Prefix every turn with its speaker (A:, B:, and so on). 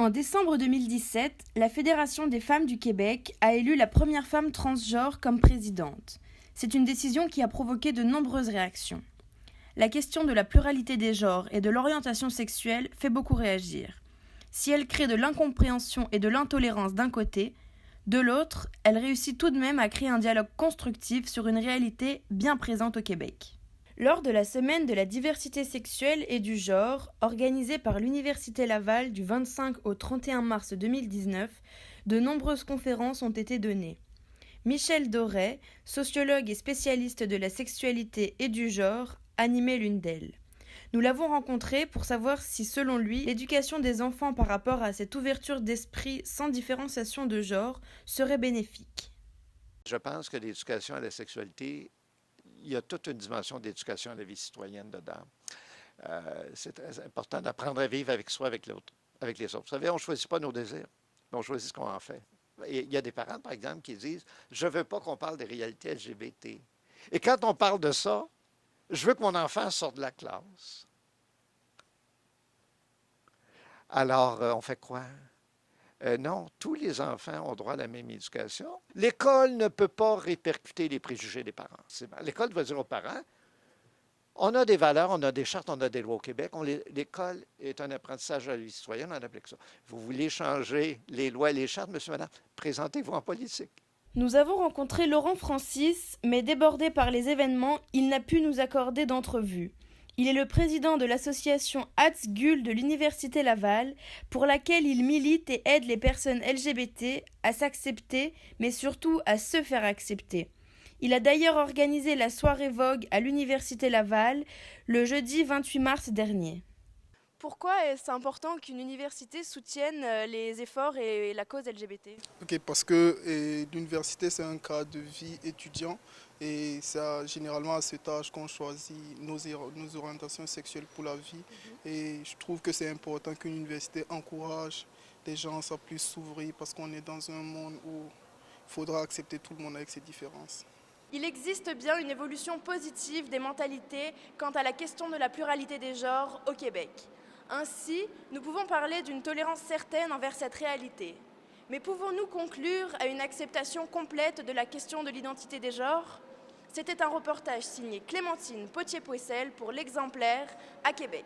A: En décembre 2017, la Fédération des femmes du Québec a élu la première femme transgenre comme présidente. C'est une décision qui a provoqué de nombreuses réactions. La question de la pluralité des genres et de l'orientation sexuelle fait beaucoup réagir. Si elle crée de l'incompréhension et de l'intolérance d'un côté, de l'autre, elle réussit tout de même à créer un dialogue constructif sur une réalité bien présente au Québec. Lors de la Semaine de la diversité sexuelle et du genre, organisée par l'Université Laval du 25 au 31 mars 2019, de nombreuses conférences ont été données. Michel Doré, sociologue et spécialiste de la sexualité et du genre, animait l'une d'elles. Nous l'avons rencontré pour savoir si, selon lui, l'éducation des enfants par rapport à cette ouverture d'esprit sans différenciation de genre serait bénéfique.
B: Je pense que l'éducation à la sexualité, il y a toute une dimension d'éducation à la vie citoyenne dedans. C'est très important d'apprendre à vivre avec soi, avec l'autre, avec les autres. Vous savez, on ne choisit pas nos désirs, mais on choisit ce qu'on en fait. Et il y a des parents, par exemple, qui disent « Je ne veux pas qu'on parle des réalités LGBT. » Et quand on parle de ça, je veux que mon enfant sorte de la classe. Alors, on fait quoi? Non, tous les enfants ont droit à la même éducation. L'école ne peut pas répercuter les préjugés des parents. L'école doit dire aux parents, on a des valeurs, on a des chartes, on a des lois au Québec. L'école est un apprentissage de la vie citoyenne, on applique ça. Vous voulez changer les lois et les chartes, monsieur, madame? Présentez-vous en politique.
A: Nous avons rencontré Laurent Francis, mais débordé par les événements, il n'a pu nous accorder d'entrevue. Il est le président de l'association HATS-GUL de l'Université Laval, pour laquelle il milite et aide les personnes LGBT à s'accepter, mais surtout à se faire accepter. Il a d'ailleurs organisé la soirée Vogue à l'Université Laval le jeudi 28 mars dernier. Pourquoi est-ce important qu'une université soutienne les efforts et la cause LGBT?
C: Ok, parce que l'université, c'est un cadre de vie étudiant et c'est généralement à cet âge qu'on choisit nos orientations sexuelles pour la vie. Et je trouve que c'est important qu'une université encourage les gens à plus s'ouvrir parce qu'on est dans un monde où il faudra accepter tout le monde avec ses différences.
A: Il existe bien une évolution positive des mentalités quant à la question de la pluralité des genres au Québec. Ainsi, nous pouvons parler d'une tolérance certaine envers cette réalité. Mais pouvons-nous conclure à une acceptation complète de la question de l'identité des genres? C'était un reportage signé Clémentine Potier-Pouessel pour l'Exemplaire à Québec.